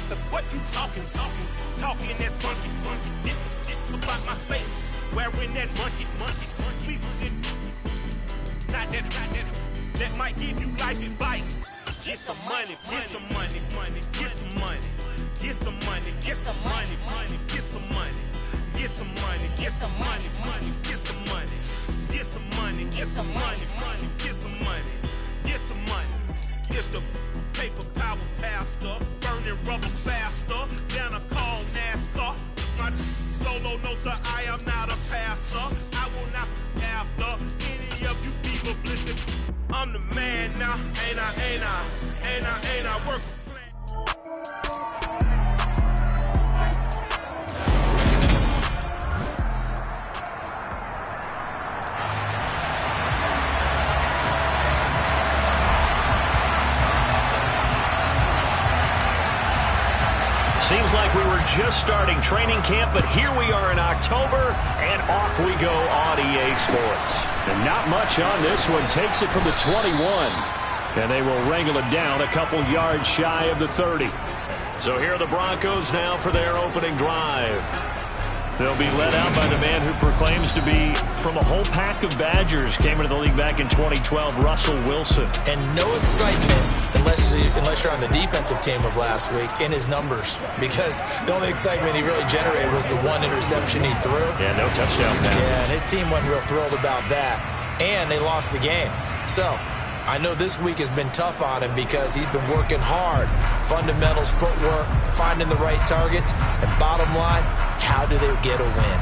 What you talking that funky, about my face, wearing that monkey, we did not that might give you life advice. Get some money, get some money, get some money, get some money, get some money, get some money, get some money, get some money, get some money, get some money, get some money, get some money, get some money. It's the paper power pastor, burning rubber faster than a call NASCAR. My solo knows that I am not a passer. I will not be after any of you fever blistered. I'm the man now, ain't I work a plan. Seems like we were just starting training camp, but here we are in October, and off we go on EA Sports. And not much on this one. Takes it from the 21. And they will wrangle it down a couple yards shy of the 30. So here are the Broncos now for their opening drive. They'll be led out by the man who proclaims to be from a whole pack of Badgers. Came into the league back in 2012, Russell Wilson. And no excitement unless you're on the defensive team of last week in his numbers. Because the only excitement he really generated was the one interception he threw. Yeah, no touchdown pass. Yeah, and his team wasn't real thrilled about that. And they lost the game. So I know this week has been tough on him because he's been working hard. Fundamentals, footwork, finding the right targets. And bottom line, how do they get a win?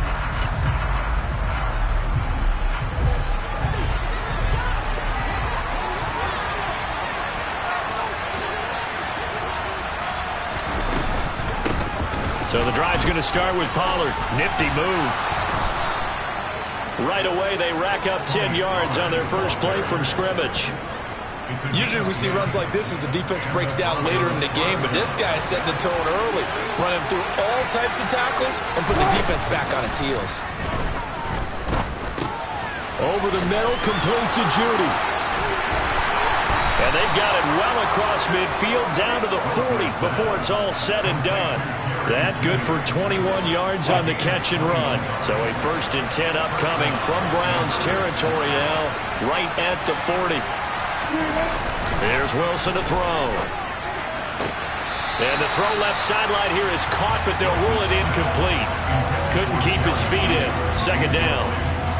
So the drive's going to start with Pollard. Nifty move. Right away, they rack up 10 yards on their first play from scrimmage. Usually we see runs like this as the defense breaks down later in the game, but this guy is setting the tone early, running through all types of tackles and putting the defense back on its heels. Over the middle, complete to Judy. And they've got it well across midfield, down to the 40 before it's all said and done. That good for 21 yards on the catch and run. So a 1st and 10 upcoming from Browns territory now, right at the 40. Here's Wilson to throw. And the throw left sideline here is caught, but they'll rule it incomplete. Couldn't keep his feet in. 2nd down.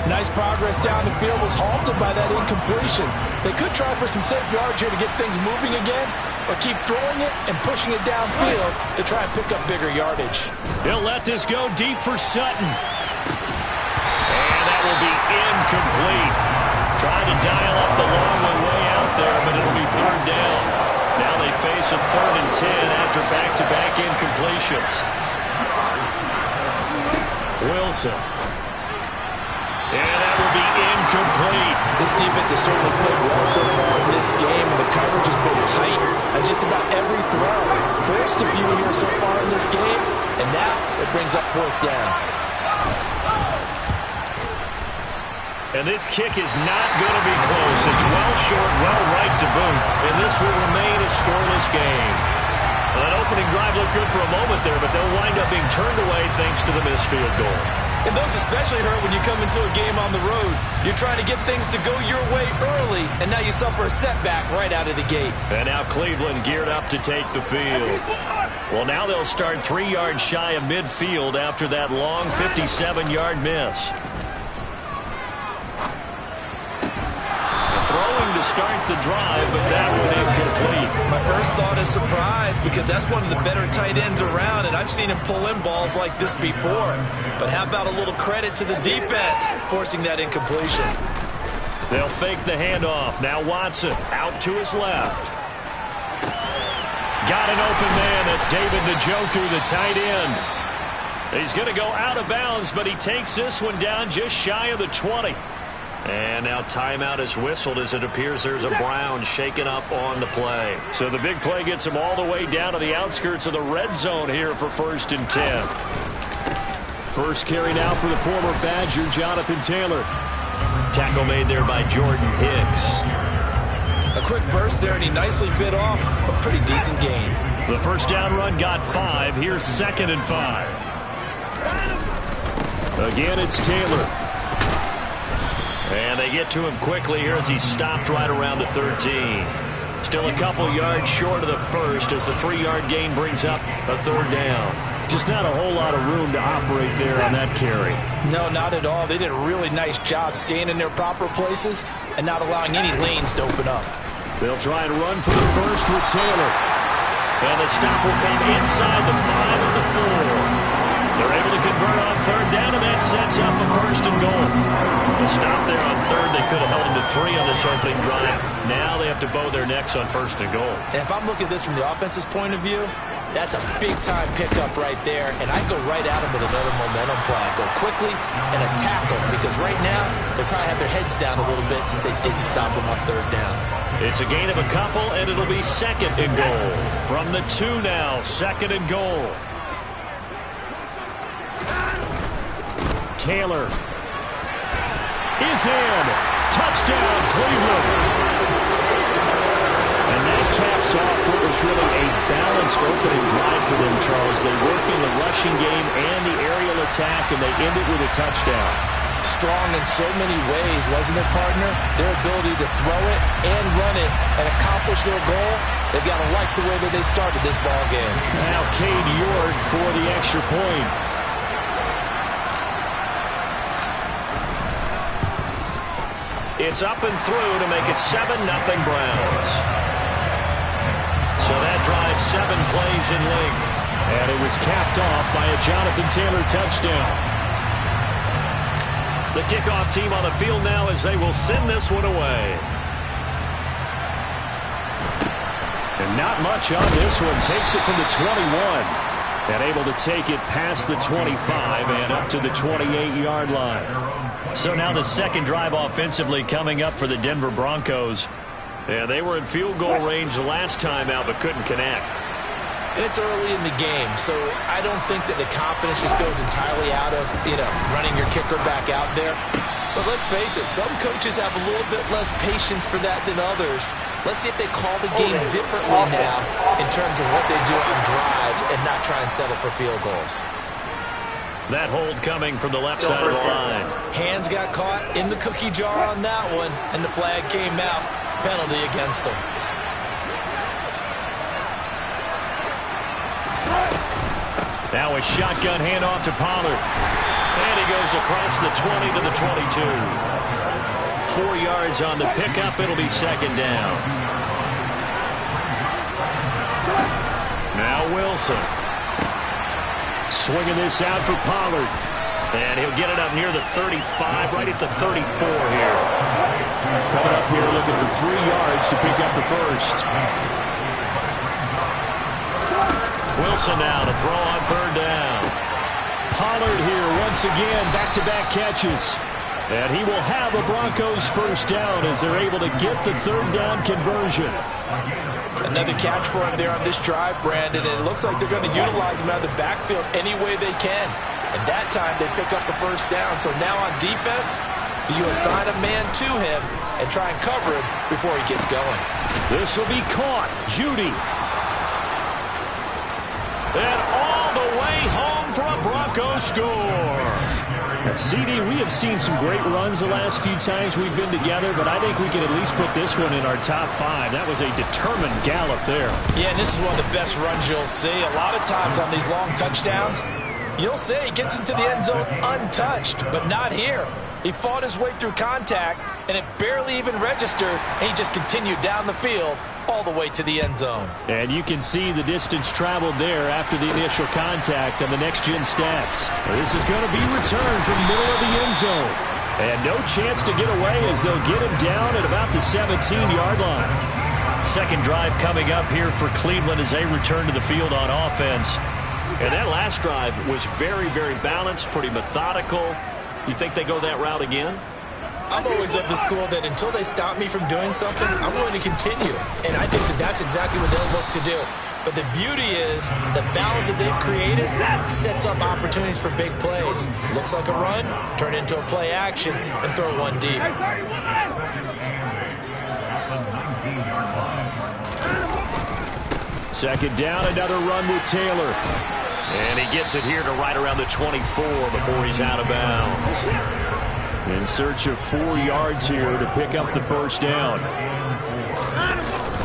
Nice progress down the field, was halted by that incompletion. They could try for some safe yards here to get things moving again, or keep throwing it and pushing it downfield to try and pick up bigger yardage. He'll let this go deep for Sutton. And that will be incomplete. Trying to dial up the long one way out there, but it'll be 3rd down. Now they face a 3rd and 10 after back-to-back incompletions. Wilson. And that will be incomplete. This defense has certainly played well so far in this game, and the coverage has been tight on just about every throw. Forced a few here so far in this game, and now it brings up 4th down. And this kick is not going to be close. It's well short, well right to boot, and this will remain a scoreless game. Well, that opening drive looked good for a moment there, but they'll wind up being turned away thanks to the missed field goal. And those especially hurt when you come into a game on the road. You're trying to get things to go your way early, and now you suffer a setback right out of the gate. And now Cleveland geared up to take the field. Well, now they'll start 3 yards shy of midfield after that long 57-yard miss. Throwing to start the drive, but that one incomplete. My first thought is surprise, because that's one of the better tight ends around, and I've seen him pull in balls like this before. But how about a little credit to the defense forcing that incompletion? They'll fake the handoff. Now Watson out to his left. Got an open man. That's David Njoku, the tight end. He's going to go out of bounds, but he takes this one down just shy of the 20. And now timeout is whistled as it appears there's a Brown shaken up on the play. So the big play gets him all the way down to the outskirts of the red zone here for 1st and 10. First carry now for the former Badger, Jonathan Taylor. Tackle made there by Jordan Hicks. A quick burst there, and he nicely bit off a pretty decent gain. The first down run got 5. Here's 2nd and 5. Again, it's Taylor. And they get to him quickly here as he stopped right around the 13. Still a couple yards short of the first as the 3-yard gain brings up a 3rd down. Just not a whole lot of room to operate there on that carry. No, not at all. They did a really nice job staying in their proper places and not allowing any lanes to open up. They'll try and run for the first with Taylor. And the stop will come inside the 5 of the 4. They're able to convert on 3rd down, and that sets up a 1st and goal. The stop there on 3rd, they could have held them to 3 on this opening drive. Now they have to bow their necks on 1st and goal. And if I'm looking at this from the offense's point of view, that's a big-time pickup right there, and I go right at them with another momentum play. I go quickly and attack them, because right now they probably have their heads down a little bit since they didn't stop them on 3rd down. It's a gain of a couple, and it'll be 2nd and goal. From the 2 now, 2nd and goal. Taylor is in. Touchdown, Cleveland. And that caps off what was really a balanced opening drive for them, Charles. They worked in the rushing game and the aerial attack, and they ended with a touchdown. Strong in so many ways, wasn't it, partner? Their ability to throw it and run it and accomplish their goal, they've got to like the way that they started this ball game. Now Cade York for the extra point. It's up and through to make it 7-0 Browns. So that drives 7 plays in length. And it was capped off by a Jonathan Taylor touchdown. The kickoff team on the field now as they will send this one away. And not much on this one. Takes it from the 21. And able to take it past the 25 and up to the 28-yard line. So now the 2nd drive offensively coming up for the Denver Broncos. Yeah, they were in field goal range last time out but couldn't connect. And it's early in the game, so I don't think that the confidence just goes entirely out of, running your kicker back out there. But let's face it, some coaches have a little bit less patience for that than others. Let's see if they call the game differently now in terms of what they do on drives and not try and settle for field goals. That hold coming from the left side of the line. Hands got caught in the cookie jar on that one, and the flag came out. Penalty against them. Now a shotgun handoff to Pollard. And he goes across the 20 to the 22. 4 yards on the pickup. It'll be 2nd down. Now Wilson. Swinging this out for Pollard. And he'll get it up near the 35, right at the 34 here. Coming up here looking for 3 yards to pick up the first. Wilson now to throw on 3rd down. Pollard here once again, back-to-back catches. And he will have a Broncos first down as they're able to get the 3rd down conversion. Another catch for him there on this drive, Brandon, and it looks like they're going to utilize him out of the backfield any way they can. And that time they pick up the first down. So now on defense, you assign a man to him and try and cover him before he gets going. This will be caught. Judy. And all the way home for a Broncos score. CD, we have seen some great runs the last few times we've been together, but I think we can at least put this one in our top 5. That was a determined gallop there. Yeah, and this is one of the best runs you'll see. A lot of times on these long touchdowns, you'll see he gets into the end zone untouched, but not here. He fought his way through contact, and it barely even registered, and he just continued down the field all the way to the end zone. And you can see the distance traveled there after the initial contact on the next-gen stats. This is going to be returned from the middle of the end zone. And no chance to get away as they'll get him down at about the 17-yard line. Second drive coming up here for Cleveland as they return to the field on offense. And that last drive was very, very balanced, pretty methodical. You think they go that route again? I'm always of the school that until they stop me from doing something, I'm going to continue. And I think that that's exactly what they'll look to do. But the beauty is the balance that they've created sets up opportunities for big plays. Looks like a run, turn into a play action, and throw one deep. Second down, another run with Taylor. And he gets it here to right around the 24 before he's out of bounds. In search of 4 yards here to pick up the first down.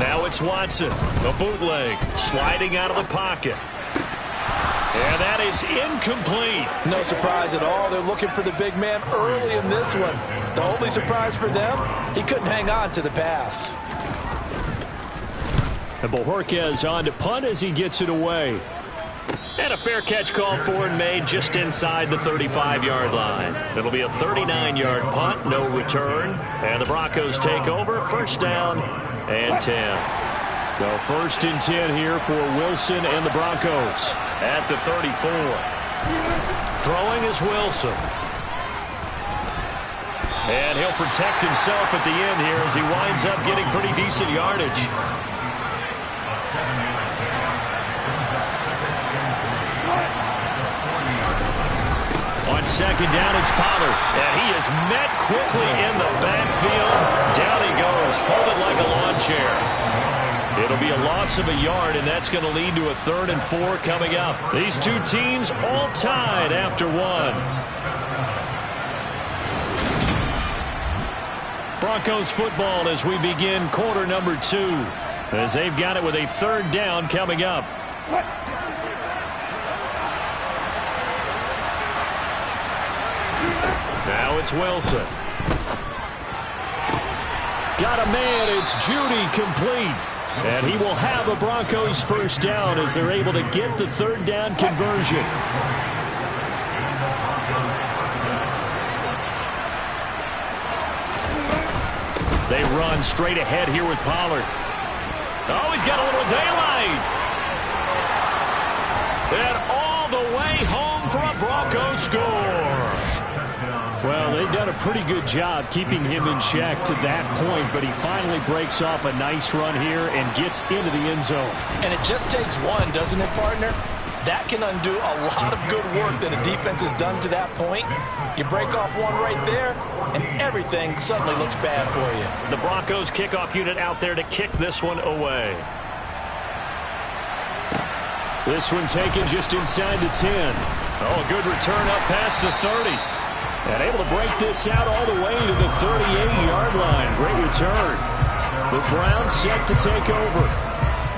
Now it's Watson, the bootleg, sliding out of the pocket. And that is incomplete. No surprise at all. They're looking for the big man early in this one. The only surprise for them, he couldn't hang on to the pass. And Bojorquez on to punt as he gets it away. And a fair catch called for and made just inside the 35-yard line. It'll be a 39-yard punt, no return. And the Broncos take over, first down and 10. So first and 10 here for Wilson and the Broncos at the 34. Throwing is Wilson. And he'll protect himself at the end here as he winds up getting pretty decent yardage. On second down, it's Pollard. And he is met quickly in the backfield. Down he goes, folded like a lawn chair. It'll be a loss of a yard, and that's going to lead to a 3rd and 4 coming up. These two teams all tied after one. Broncos football as we begin quarter number 2. As they've got it with a 3rd down coming up. Now it's Wilson. Got a man, it's Judy, complete. And he will have a Broncos first down as they're able to get the 3rd down conversion. They run straight ahead here with Pollard. Oh, he's got a little daylight. And all the way home for a Broncos score. Well, they've done a pretty good job keeping him in check to that point, but he finally breaks off a nice run here and gets into the end zone. And it just takes one, doesn't it, partner? That can undo a lot of good work that a defense has done to that point. You break off one right there, and everything suddenly looks bad for you. The Broncos kickoff unit out there to kick this one away. This one taken just inside the 10. Oh, a good return up past the 30. And able to break this out all the way to the 38-yard line. Great return. The Browns set to take over.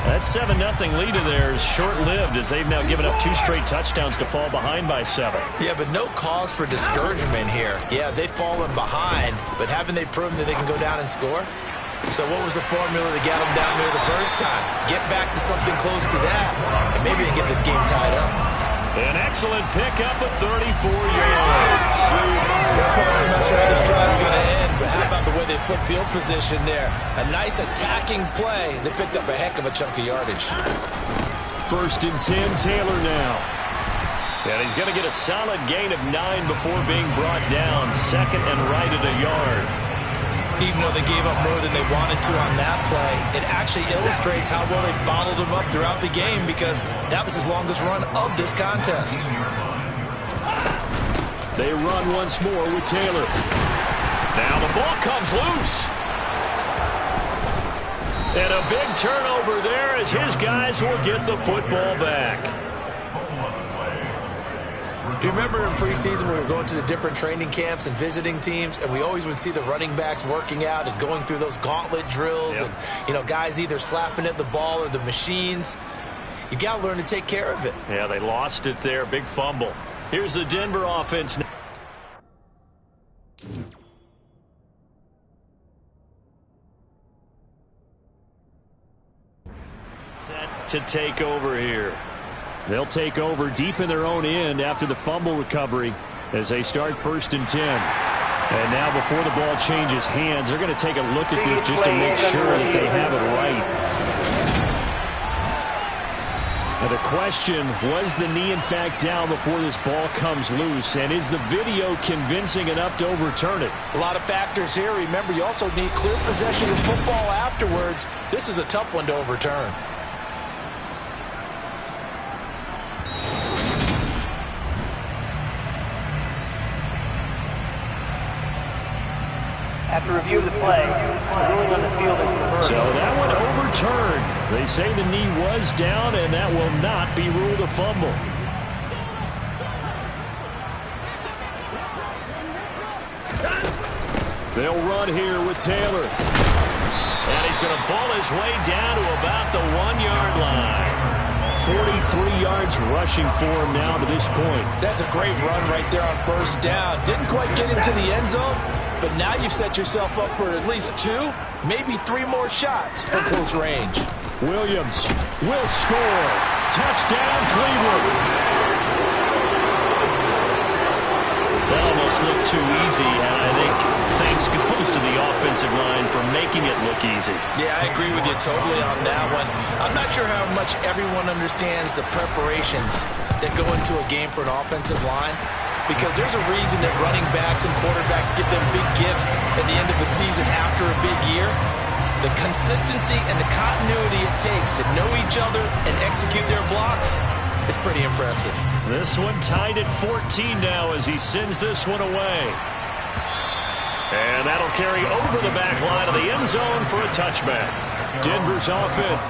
That 7-0 lead of theirs short-lived as they've now given up 2 straight touchdowns to fall behind by 7. Yeah, but no cause for discouragement here. Yeah, they've fallen behind, but haven't they proven that they can go down and score? So what was the formula that got them down there the first time? Get back to something close to that, and maybe they get this game tied up. An excellent pickup of 34 yards. I'm not sure how this drive's going to end, but how about the way they flip field position there? A nice attacking play. They picked up a heck of a chunk of yardage. First and 10, Taylor now. And he's going to get a solid gain of 9 before being brought down. Second and right at a yard. Even though they gave up more than they wanted to on that play, it actually illustrates how well they bottled them up throughout the game because that was his longest run of this contest. They run once more with Taylor. Now the ball comes loose. And a big turnover there as his guys will get the football back. Do you remember in preseason when we were going to the different training camps and visiting teams, and we always would see the running backs working out and going through those gauntlet drills, and, you know, guys either slapping at the ball or the machines? You got to learn to take care of it. Yeah, they lost it there. Big fumble. Here's the Denver offense. Set to take over here. They'll take over deep in their own end after the fumble recovery as they start first and 10. And now before the ball changes hands, they're going to take a look at this just to make sure that they have it right. Now the question, was the knee in fact down before this ball comes loose? And is the video convincing enough to overturn it? A lot of factors here. Remember, you also need clear possession of football afterwards. This is a tough one to overturn. After review of the play, the ruling on the field is reversed. So that one overturned. They say the knee was down, and that will not be ruled a fumble. They'll run here with Taylor. And he's going to ball his way down to about the 1-yard line. 43 yards rushing for him now to this point. That's a great run right there on first down. Didn't quite get into the end zone, but now you've set yourself up for at least 2, maybe 3 more shots from close range. Williams will score. Touchdown, Cleveland. That almost looked too easy, and I think thanks goes to the offensive line for making it look easy. Yeah, I agree with you totally on that one. I'm not sure how much everyone understands the preparations that go into a game for an offensive line, because there's a reason that running backs and quarterbacks get them big gifts at the end of the season after a big year. The consistency and the continuity it takes to know each other and execute their blocks is pretty impressive. This one tied at 14 now as he sends this one away. And that'll carry over the back line of the end zone for a touchback. Denver's offense.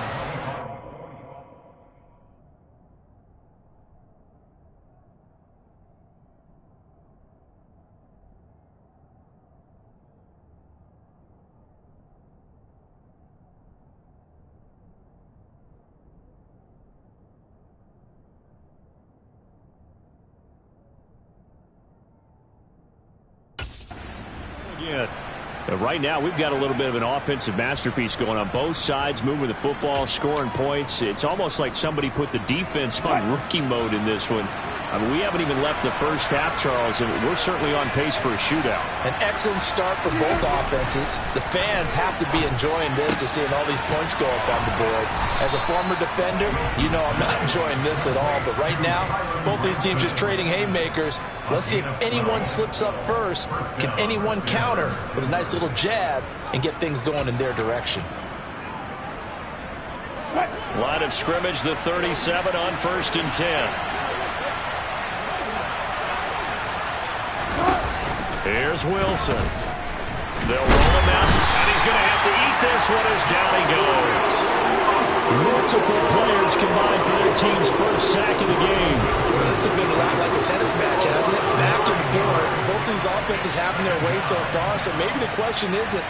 Right now, we've got a little bit of an offensive masterpiece going on both sides, moving the football, scoring points. It's almost like somebody put the defense on rookie mode in this one. I mean, we haven't even left the first half, Charles, and we're certainly on pace for a shootout. An excellent start for both offenses. The fans have to be enjoying this to seeing all these points go up on the board. As a former defender, you know I'm not enjoying this at all. But right now, both these teams just trading haymakers. Let's see if anyone slips up first. Can anyone counter with a nice little jab and get things going in their direction? Line of scrimmage, the 37 on 1st and 10. Here's Wilson. They'll roll him out, and he's going to have to eat this one as down he goes. Multiple players combined for their team's first sack of the game. So this has been a lot like a tennis match, hasn't it? Back and forth. Both these offenses having their way so far, so maybe the question isn't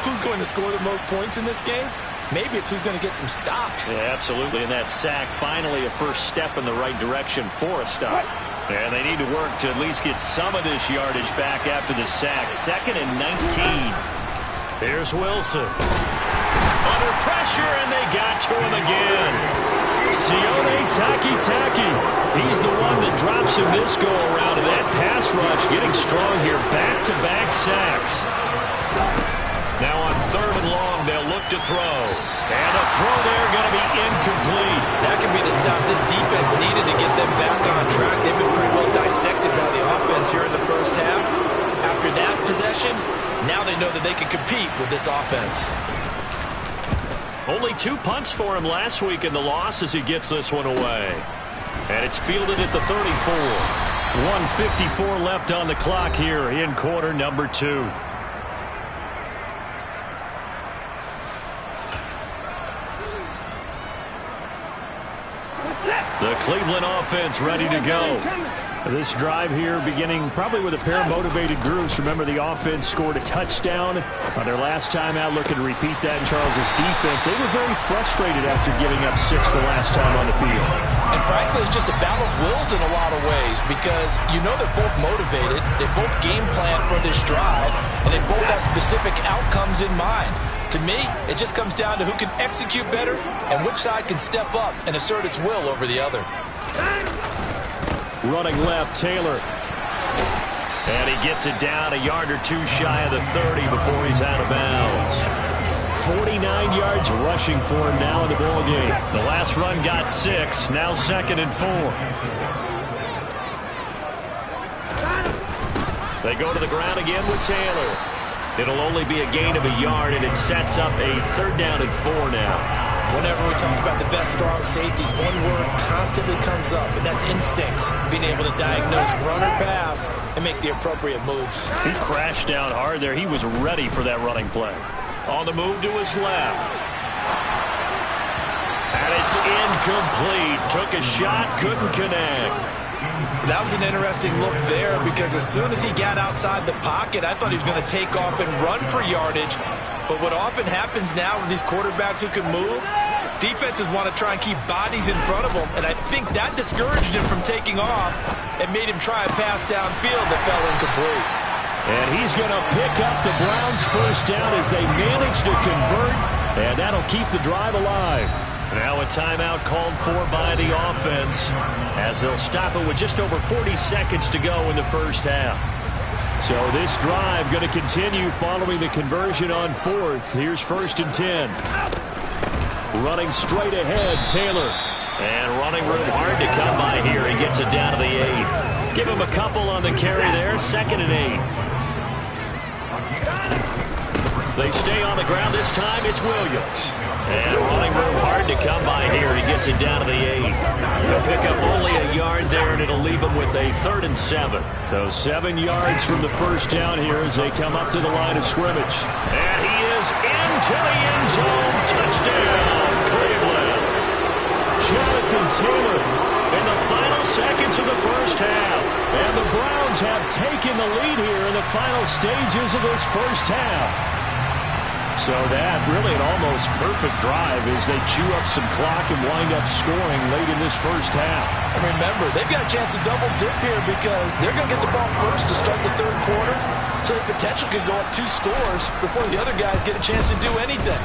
who's going to score the most points in this game. Maybe it's who's going to get some stops. Yeah, absolutely, and that sack finally a first step in the right direction for a stop. And they need to work to at least get some of this yardage back after the sack. 2nd and 19. Here's Wilson. Under pressure, and they got to him again. Sione Takitaki. He's the one that drops him this go-around. And that pass rush getting strong here. Back-to-back sacks. Now on 3rd and long, they'll look to throw. And a throw there going to be incomplete. That could be the stop this defense needed to get them back on track. They've been pretty well dissected by the offense here in the first half. After that possession, now they know that they can compete with this offense. Only 2 punts for him last week in the loss as he gets this one away. And it's fielded at the 34. 1:54 left on the clock here in quarter number 2. The Cleveland offense ready to go. This drive here beginning probably with a pair of motivated groups. Remember, the offense scored a touchdown on their last time out, looking to repeat that in Charles's defense. They were very frustrated after giving up 6 the last time on the field. And frankly, it's just a battle of wills in a lot of ways, because you know they're both motivated, they both game plan for this drive, and they both have specific outcomes in mind. To me, it just comes down to who can execute better and which side can step up and assert its will over the other. Running left, Taylor. And he gets it down a yard or 2 shy of the 30 before he's out of bounds. 49 yards rushing for him now in the ball game. The last run got 6, now 2nd and 4. They go to the ground again with Taylor. It'll only be a gain of a yard, and it sets up a 3rd down and 4 now. Whenever we talk about the best strong safeties, one word constantly comes up, and that's instincts. Being able to diagnose run or pass and make the appropriate moves. He crashed down hard there. He was ready for that running play. On the move to his left. And it's incomplete. Took a shot, couldn't connect. That was an interesting look there because as soon as he got outside the pocket, I thought he was going to take off and run for yardage. But what often happens now with these quarterbacks who can move, defenses want to try and keep bodies in front of them, and I think that discouraged him from taking off and made him try a pass downfield that fell incomplete. And he's going to pick up the Browns' first down as they manage to convert, and that'll keep the drive alive. Now a timeout called for by the offense as they'll stop it with just over 40 seconds to go in the first half. So this drive going to continue following the conversion on fourth. Here's 1st and 10. Running straight ahead, Taylor. And running room hard to come by here. He gets it down to the 8. Give him a couple on the carry there. 2nd and 8. They stay on the ground. This time it's Williams. And running room hard to come by here. He gets it down to the 8. He'll pick up only a yard there, and it'll leave him with a 3rd and 7. So 7 yards from the first down here as they come up to the line of scrimmage. And he is into the end zone. Touchdown, Cleveland. Jonathan Taylor in the final seconds of the first half. And the Browns have taken the lead here in the final stages of this first half. So that really an almost perfect drive as they chew up some clock and wind up scoring late in this first half. And remember, they've got a chance to double dip here because they're going to get the ball first to start the third quarter. So the potential could go up 2 scores before the other guys get a chance to do anything.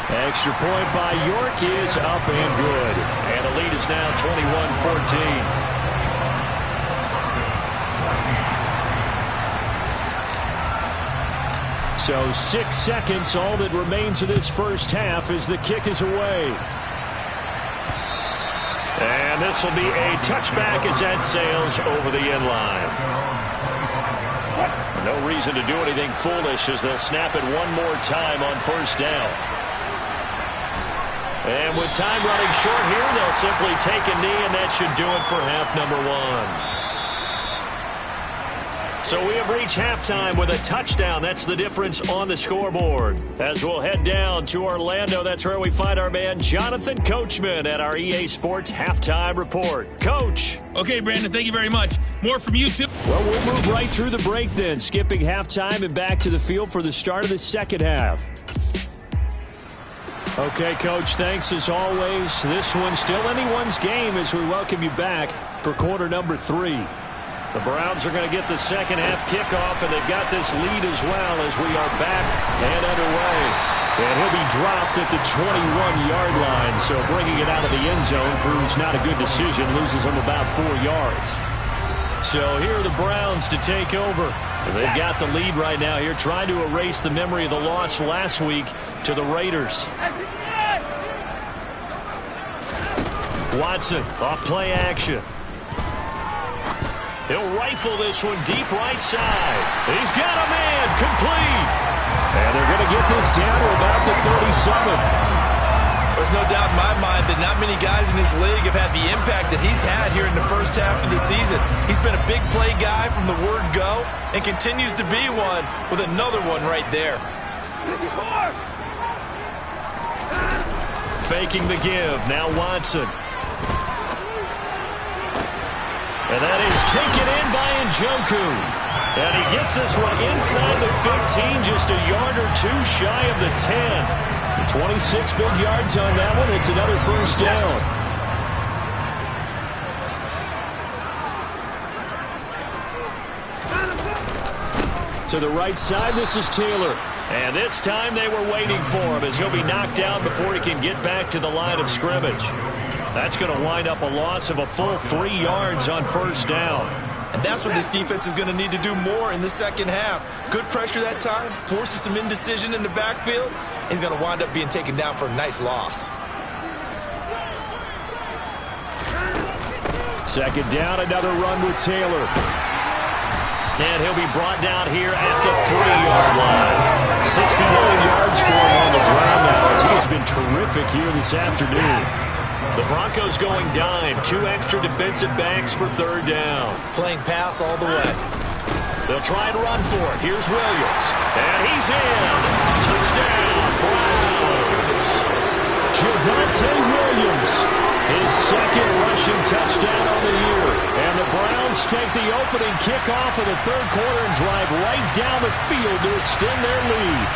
Extra point by York is up and good. And the lead is now 21-14. So 6 seconds, all that remains of this first half as the kick is away. And this will be a touchback as that sails over the end line. No reason to do anything foolish as they'll snap it one more time on first down. And with time running short here, they'll simply take a knee, and that should do it for half number 1. So we have reached halftime with a touchdown. That's the difference on the scoreboard. As we'll head down to Orlando, that's where we find our man Jonathan Coachman at our EA Sports Halftime Report. Coach. Okay, Brandon, thank you very much. More from you, too. Well, we'll move right through the break then, skipping halftime and back to the field for the start of the second half. Okay, Coach, thanks as always. This one's still anyone's game as we welcome you back for quarter number 3. The Browns are going to get the second half kickoff, and they've got this lead as well as we are back and underway. And he'll be dropped at the 21-yard line, so bringing it out of the end zone proves not a good decision, loses him about 4 yards. So here are the Browns to take over. They've got the lead right now here, trying to erase the memory of the loss last week to the Raiders. Watson, off play action. He'll rifle this one deep right side. He's got a man, complete. And they're going to get this down to about the 37. There's no doubt in my mind that not many guys in this league have had the impact that he's had here in the first half of the season. He's been a big play guy from the word go and continues to be one with another one right there. Faking the give. Now Watson. And that is taken in by Njoku. And he gets this one inside the 15, just a yard or 2 shy of the 10. 26 big yards on that one. It's another first down. To the right side, this is Taylor. And this time they were waiting for him as he'll be knocked down before he can get back to the line of scrimmage. That's going to wind up a loss of a full 3 yards on first down. And that's what this defense is going to need to do more in the second half. Good pressure that time, forces some indecision in the backfield. He's going to wind up being taken down for a nice loss. Second down, another run with Taylor. And he'll be brought down here at the 3-yard line. 69 yards for him on the ground now. He has been terrific here this afternoon. The Broncos going dime. 2 extra defensive backs for third down. Playing pass all the way. They'll try and run for it. Here's Williams. And he's in. Touchdown, Browns. Javonte Williams, his second rushing touchdown on the year. And the Browns take the opening kickoff of the third quarter and drive right down the field to extend their lead.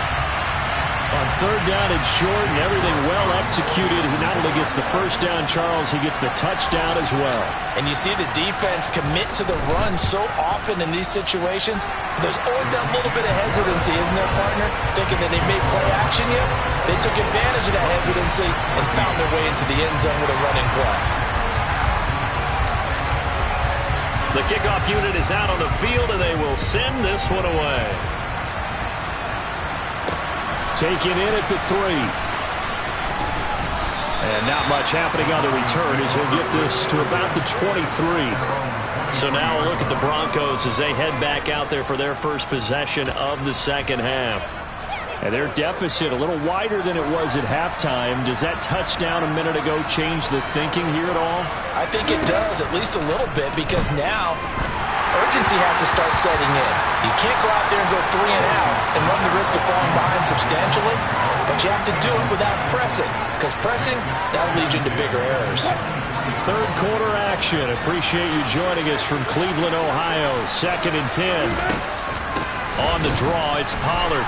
On third down, it's short and everything well executed. He not only gets the first down, Charles, he gets the touchdown as well. And you see the defense commit to the run so often in these situations. There's always that little bit of hesitancy, isn't there, partner? Thinking that they may play action yet. They took advantage of that hesitancy and found their way into the end zone with a running play. The kickoff unit is out on the field, and they will send this one away. Taken in at the 3. And not much happening on the return as he'll get this to about the 23. So now a look at the Broncos as they head back out there for their first possession of the second half. And their deficit a little wider than it was at halftime. Does that touchdown a minute ago change the thinking here at all? I think it does, at least a little bit, because now urgency has to start setting in. You can't go out there and go 3 and out and run the risk of falling behind substantially, but you have to do it without pressing, because pressing, that'll lead you into bigger errors. Third quarter action. Appreciate you joining us from Cleveland, Ohio. 2nd and 10. On the draw, it's Pollard.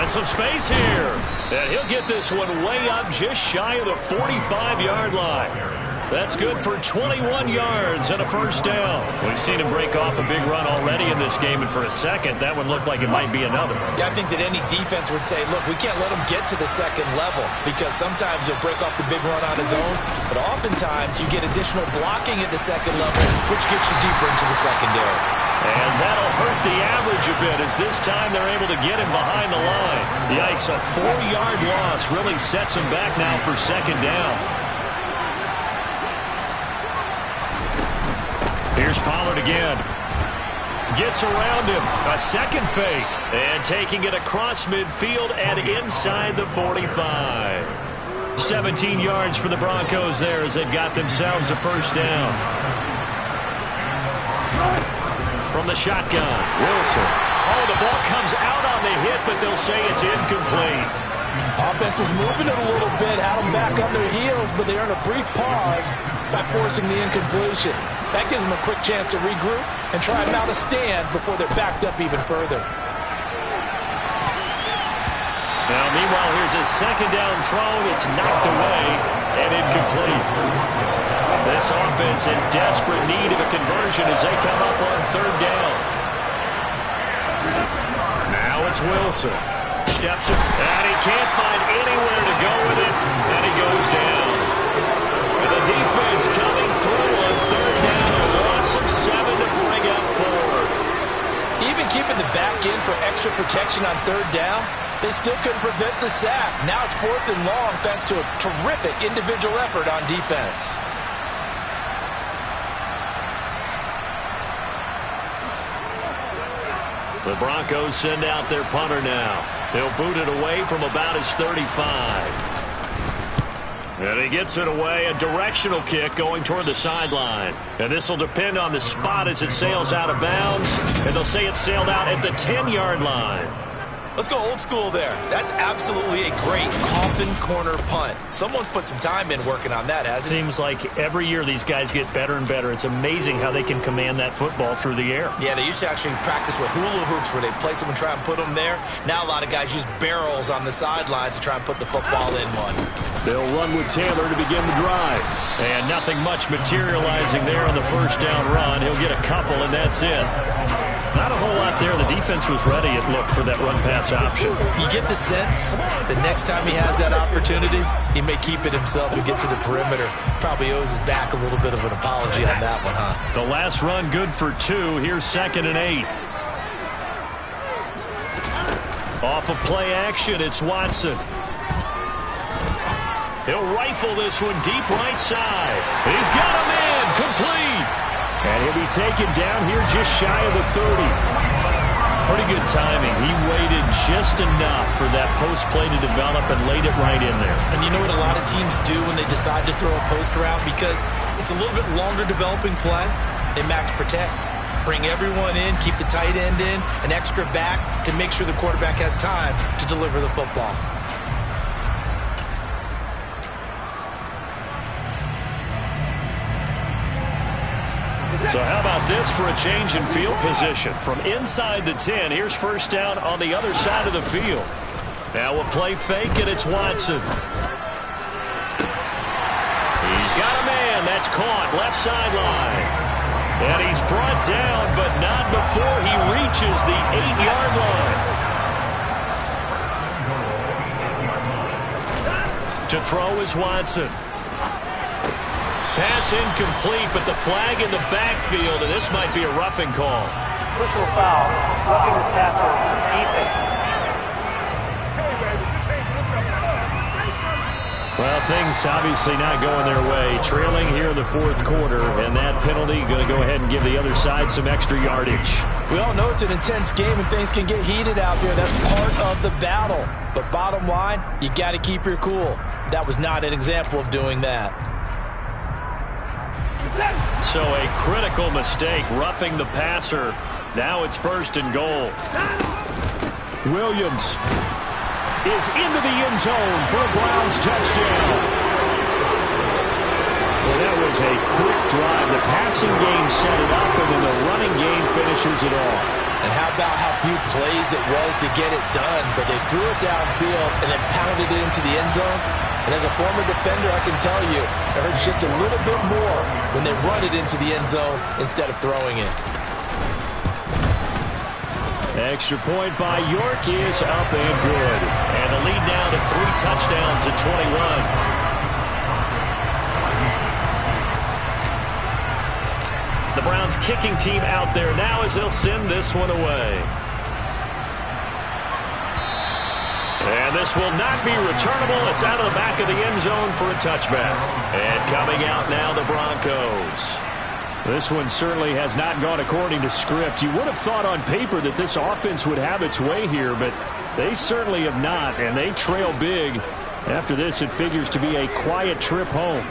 And some space here. And he'll get this one way up just shy of the 45-yard line. That's good for 21 yards and a first down. We've seen him break off a big run already in this game, and for a second, that one looked like it might be another. Yeah, I think that any defense would say, look, we can't let him get to the second level, because sometimes he'll break off the big run on his own, but oftentimes you get additional blocking at the second level, which gets you deeper into the secondary. And that'll hurt the average a bit, as this time they're able to get him behind the line. Yikes, a 4-yard loss really sets him back now for second down. Here's Pollard again. Gets around him. A second fake. And taking it across midfield and inside the 45. 17 yards for the Broncos there as they've got themselves a first down. From the shotgun, Wilson. Oh, the ball comes out on the hit, but they'll say it's incomplete. Offense was moving it a little bit, had them back on their heels, but they earned a brief pause by forcing the incompletion. That gives them a quick chance to regroup and try and mount a stand before they're backed up even further. Now, meanwhile, here's a second down throw that's knocked away and incomplete. This offense in desperate need of a conversion as they come up on third down. Now it's Wilson. Steps it, and he can't find anywhere to go with it, and he goes down. And the defense coming through on third down, a loss of 7 to bring up 4. Even keeping the back in for extra protection on third down, they still couldn't prevent the sack. Now it's 4th and long thanks to a terrific individual effort on defense. The Broncos send out their punter now. They'll boot it away from about his 35. And he gets it away, a directional kick going toward the sideline. And this will depend on the spot as it sails out of bounds. And they'll say it sailed out at the 10-yard line. Let's go old school there. That's absolutely a great coffin corner punt. Someone's put some time in working on that, hasn't it? Seems like every year these guys get better and better. It's amazing how they can command that football through the air. Yeah, they used to actually practice with hula hoops where they place them and try and put them there. Now a lot of guys use barrels on the sidelines to try and put the football in one. They'll run with Taylor to begin the drive. And nothing much materializing there on the first down run. He'll get a couple, and that's it. Not a whole lot there. The defense was ready, it looked, for that run-pass option. You get the sense the next time he has that opportunity, he may keep it himself and get to the perimeter. Probably owes his back a little bit of an apology on that one, huh? The last run good for 2. Here's 2nd and 8. Off of play action, it's Watson. He'll rifle this one deep right side. He's got him in, complete. And he'll be taken down here just shy of the 30. Pretty good timing. He waited just enough for that post play to develop and laid it right in there. And you know what a lot of teams do when they decide to throw a post route? Because it's a little bit longer developing play. They max protect. Bring everyone in, keep the tight end in, an extra back to make sure the quarterback has time to deliver the football. So how about this for a change in field position? From inside the 10, here's first down on the other side of the field. Now we'll play fake, and it's Watson. He's got a man. That's caught left sideline. And he's brought down, but not before he reaches the 8-yard line. To throw is Watson. Pass incomplete, but the flag in the backfield, and this might be a roughing call. Personal foul, roughing the passer, defense. Well, things obviously not going their way. Trailing here in the fourth quarter, and that penalty going to go ahead and give the other side some extra yardage. We all know it's an intense game and things can get heated out there. That's part of the battle. But bottom line, you got to keep your cool. That was not an example of doing that. So a critical mistake, roughing the passer. Now it's first and goal. Williams is into the end zone for a Browns touchdown. Well, that was a quick drive. The passing game set it up, and then the running game finishes it off. And how about how few plays it was to get it done, but they threw it downfield and then pounded it into the end zone. And as a former defender, I can tell you, it hurts just a little bit more when they run it into the end zone instead of throwing it. Extra point by York is up and good. And the lead now to 3 touchdowns at 21. The Browns kicking team out there now as they'll send this one away. And this will not be returnable. It's out of the back of the end zone for a touchback. And coming out now, the Broncos. This one certainly has not gone according to script. You would have thought on paper that this offense would have its way here, but they certainly have not, and they trail big. After this, it figures to be a quiet trip home.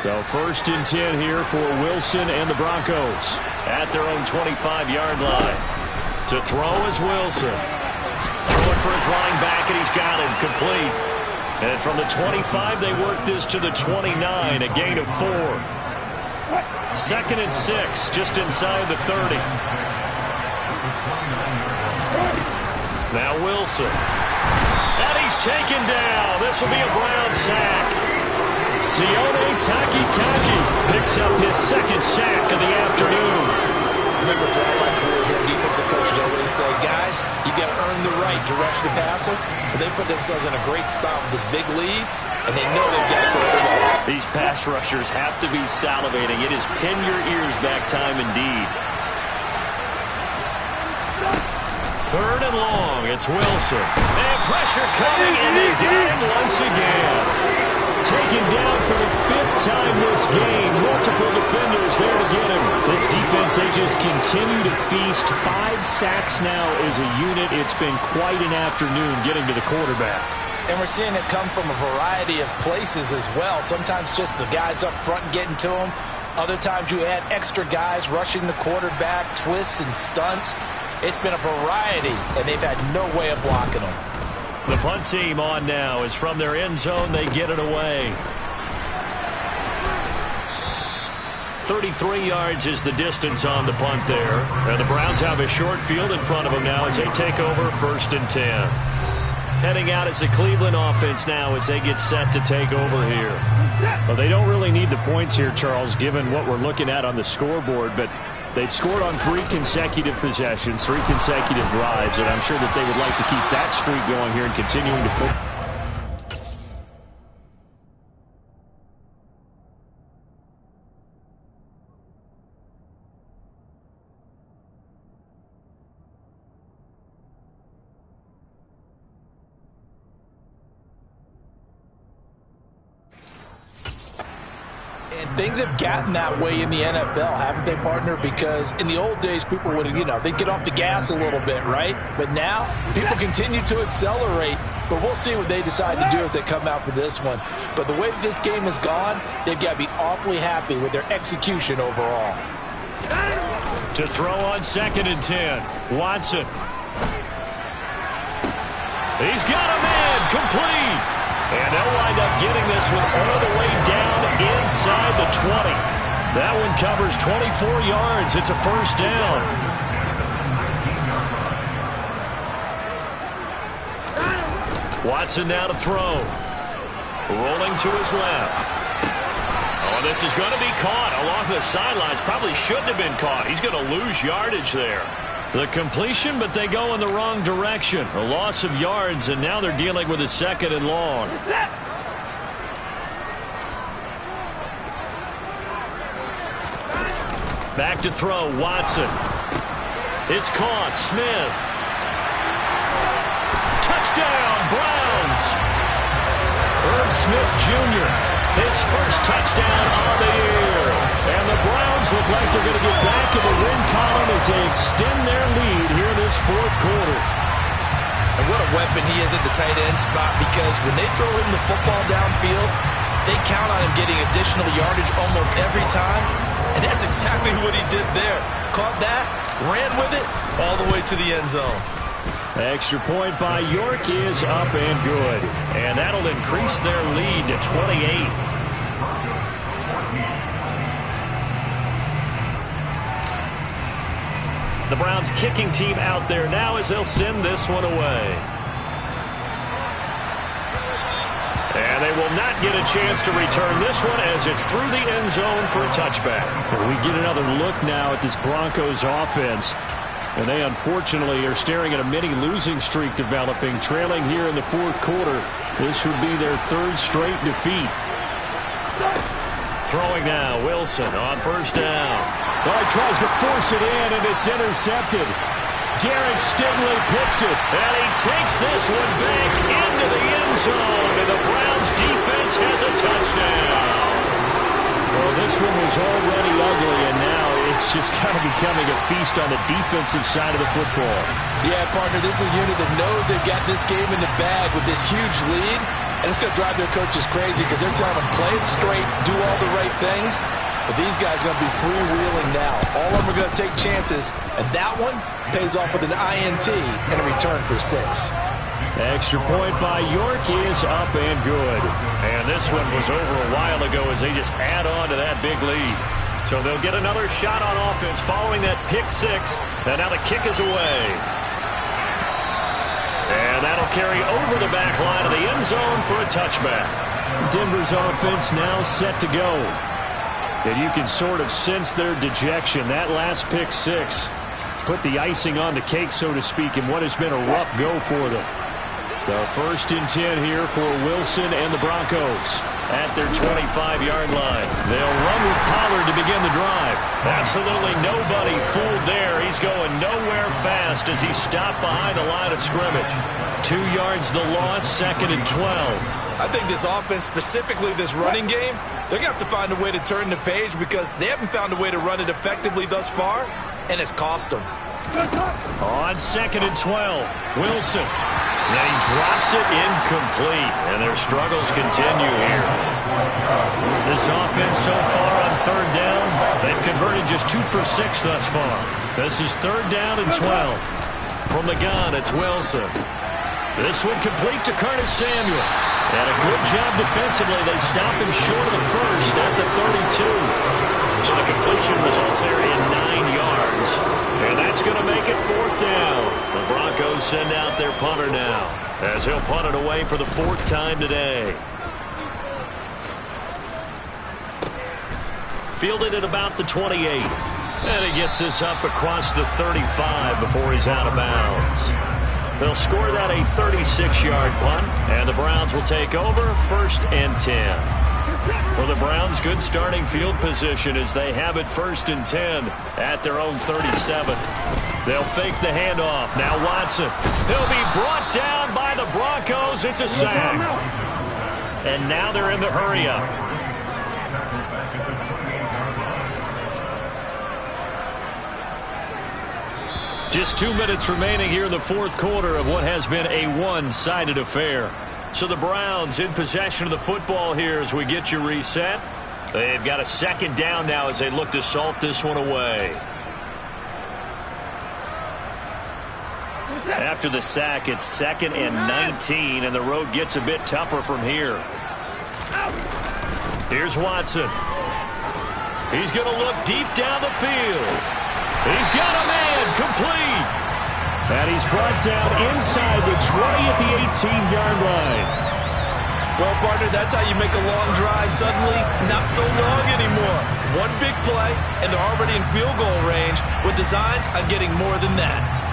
So first and 10 here for Wilson and the Broncos at their own 25-yard line. To throw is Wilson. Throwing for his line back, and he's got him complete. And from the 25, they work this to the 29, a gain of 4. Second and 6, just inside the 30. Now Wilson. And he's taken down. This will be a Brown sack. Sione Takitaki picks up his second sack of the afternoon. Remember, throughout my career here, defensive coaches always say, guys, you got to earn the right to rush the passer. But they put themselves in a great spot with this big lead, and they know they've got to throw the ball. These pass rushers have to be salivating. It is pin your ears back time indeed. Third and long, it's Wilson. And pressure coming, and they get him once again. Taken down for the 5th time this game. Multiple defenders there to get him. This defense, they just continue to feast. 5 sacks now as a unit. It's been quite an afternoon getting to the quarterback. And we're seeing it come from a variety of places as well. Sometimes just the guys up front getting to them. Other times you add extra guys rushing the quarterback, twists and stunts. It's been a variety, and they've had no way of blocking them. The punt team on now is from their end zone. They get it away. 33 yards is the distance on the punt there. And the Browns have a short field in front of them now as they take over first and 10. Heading out as the Cleveland offense now as they get set to take over here. Well, they don't really need the points here, Charles, given what we're looking at on the scoreboard, but they've scored on 3 consecutive possessions, 3 consecutive drives, and I'm sure that they would like to keep that streak going here and continuing to put. And things have gotten that way in the NFL, haven't they, partner? Because in the old days, people would, they'd get off the gas a little bit, right? But now, people continue to accelerate. But we'll see what they decide to do as they come out for this one. But the way that this game has gone, they've got to be awfully happy with their execution overall. To throw on second and 10, Watson. He's got a man, complete. And they'll wind up getting this one all the way down inside the 20. That one covers 24 yards. It's a first down. Watson now to throw. Rolling to his left. Oh, this is going to be caught along the sidelines. Probably shouldn't have been caught. He's going to lose yardage there. The completion, but they go in the wrong direction. A loss of yards, and now they're dealing with a 2nd and long. Back to throw, Watson. It's caught, Smith. Touchdown, Browns! Irv Smith Jr., his first touchdown of the year. And the Browns look like they're going to get back in the win column as they extend their lead here in this 4th quarter. And what a weapon he is at the tight end spot, because when they throw him the football downfield, they count on him getting additional yardage almost every time. And that's exactly what he did there. Caught that, ran with it, all the way to the end zone. Extra point by York is up and good. And that'll increase their lead to 28. The Browns kicking team out there now as they'll send this one away. And they will not get a chance to return this one as it's through the end zone for a touchback. We get another look now at this Broncos offense. And they unfortunately are staring at a mini losing streak developing, trailing here in the 4th quarter. This would be their 3rd straight defeat. Throwing now, Wilson on first down. Well, he tries to force it in, and it's intercepted. Derek Stingley picks it. And he takes this one back into the end zone, and the Browns defense has a touchdown. Well, this one was already ugly, and now it's just kind of becoming a feast on the defensive side of the football. Yeah, partner, this is a unit that knows they've got this game in the bag with this huge lead, and it's going to drive their coaches crazy because they're telling them play it straight, do all the right things. But these guys are going to be freewheeling now. All of them are going to take chances, and that one pays off with an INT and a return for 6. Extra point by York is up and good. And this one was over a while ago as they just add on to that big lead. So they'll get another shot on offense following that pick 6. And now the kick is away. And that'll carry over the back line of the end zone for a touchback. Denver's offense now set to go. And you can sort of sense their dejection. That last pick 6 put the icing on the cake, so to speak, in what has been a rough go for them. The 1st and 10 here for Wilson and the Broncos at their 25-yard line. They'll run with Pollard to begin the drive. Absolutely nobody fooled there. He's going nowhere fast as he stopped behind the line of scrimmage. 2 yards the loss, 2nd and 12. I think this offense, specifically this running game, they're going to have to find a way to turn the page because they haven't found a way to run it effectively thus far, and it's cost them. On 2nd and 12, Wilson. And he drops it incomplete, and their struggles continue here. This offense so far on 3rd down, they've converted just 2 for 6 thus far. This is 3rd down and 12. From the gun, it's Wilson. This one complete to Curtis Samuel. And a good job defensively. They stop him short of the 1st at the 32. So the completion results there in 9 yards. And that's going to make it 4th down. The Broncos send out their punter now as he'll punt it away for the 4th time today. Fielded at about the 28. And he gets this up across the 35 before he's out of bounds. They'll score that a 36-yard punt, and the Browns will take over 1st and 10. For the Browns, good starting field position as they have it 1st and 10 at their own 37. They'll fake the handoff. Now Watson. He'll be brought down by the Broncos. It's a sack. And now they're in the hurry-up. Just 2 minutes remaining here in the 4th quarter of what has been a one-sided affair. So the Browns in possession of the football here as we get you reset. They've got a 2nd down now as they look to salt this one away. After the sack, it's 2nd and 19, and the road gets a bit tougher from here. Here's Watson. He's going to look deep down the field. He's got a man, complete. And he's brought down inside the 20 at the 18-yard line. Well, partner, that's how you make a long drive suddenly not so long anymore. One big play, and they're already in field goal range with designs on getting more than that.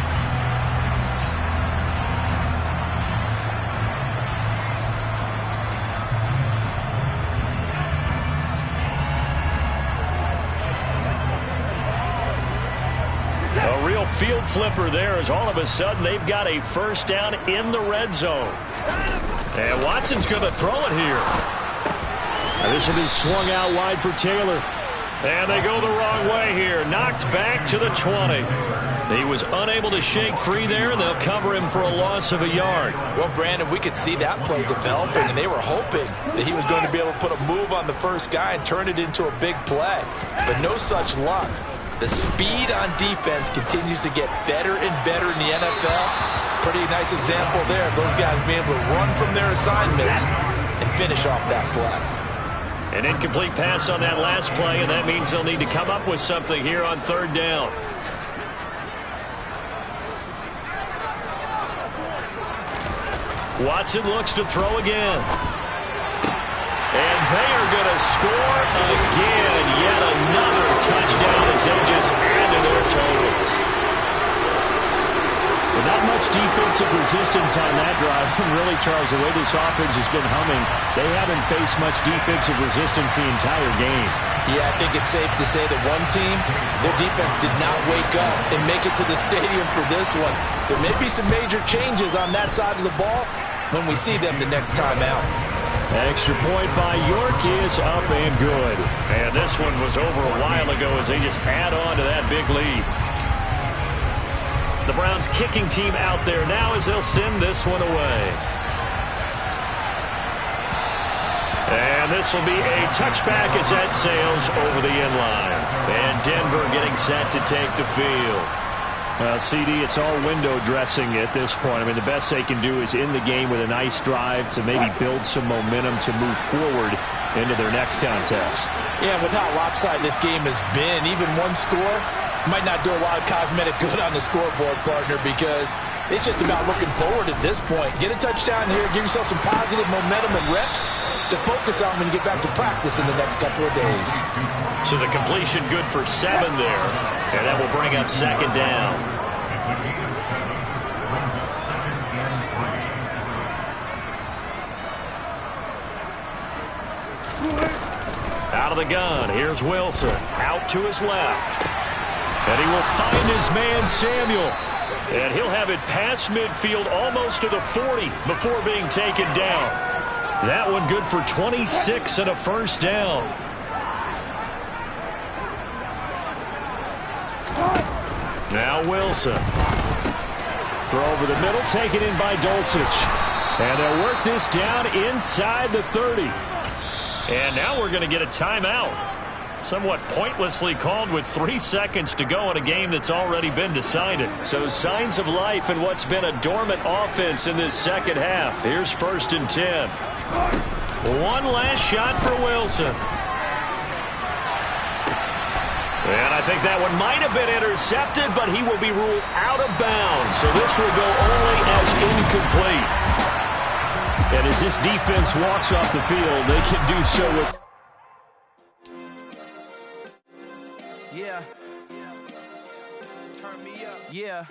A real field flipper there as all of a sudden they've got a first down in the red zone. And Watson's going to throw it here. And this will be swung out wide for Taylor. And they go the wrong way here. Knocked back to the 20. He was unable to shake free there, and they'll cover him for a loss of a yard. Well, Brandon, we could see that play developing, and they were hoping that he was going to be able to put a move on the first guy and turn it into a big play. But no such luck. The speed on defense continues to get better and better in the NFL. Pretty nice example there of those guys being able to run from their assignments and finish off that play. An incomplete pass on that last play, and that means they'll need to come up with something here on third down. Watson looks to throw again. And they are going to score again. Yet another touchdown as they just added their totals. But not much defensive resistance on that drive. And really, Charles, the way this offense has been humming, they haven't faced much defensive resistance the entire game. Yeah, I think it's safe to say that one team, their defense did not wake up and make it to the stadium for this one. There may be some major changes on that side of the ball when we see them the next time out. Extra point by York is up and good. And this one was over a while ago as they just add on to that big lead. The Browns kicking team out there now as they'll send this one away. And this will be a touchback as that sails over the end line. And Denver getting set to take the field. CD, it's all window dressing at this point. I mean, the best they can do is in the game with a nice drive to maybe build some momentum to move forward into their next contest. Yeah, with how lopsided this game has been, even one score might not do a lot of cosmetic good on the scoreboard, partner, because it's just about looking forward at this point. Get a touchdown here, give yourself some positive momentum and reps to focus on when you get back to practice in the next couple of days. So the completion good for 7 there, and that will bring up second down. Out of the gun, here's Wilson, out to his left. And he will find his man, Samuel. And he'll have it past midfield almost to the 40 before being taken down. That one good for 26 and a first down. Now Wilson. Throw over the middle, taken in by Dulcich. And they'll work this down inside the 30. And now we're going to get a timeout. Somewhat pointlessly called with 3 seconds to go in a game that's already been decided. So signs of life in what's been a dormant offense in this second half. Here's 1st and 10. One last shot for Wilson. And I think that one might have been intercepted, but he will be ruled out of bounds. So this will go only as incomplete. And as this defense walks off the field, they can do so with... Yeah. Turn me up. Yeah.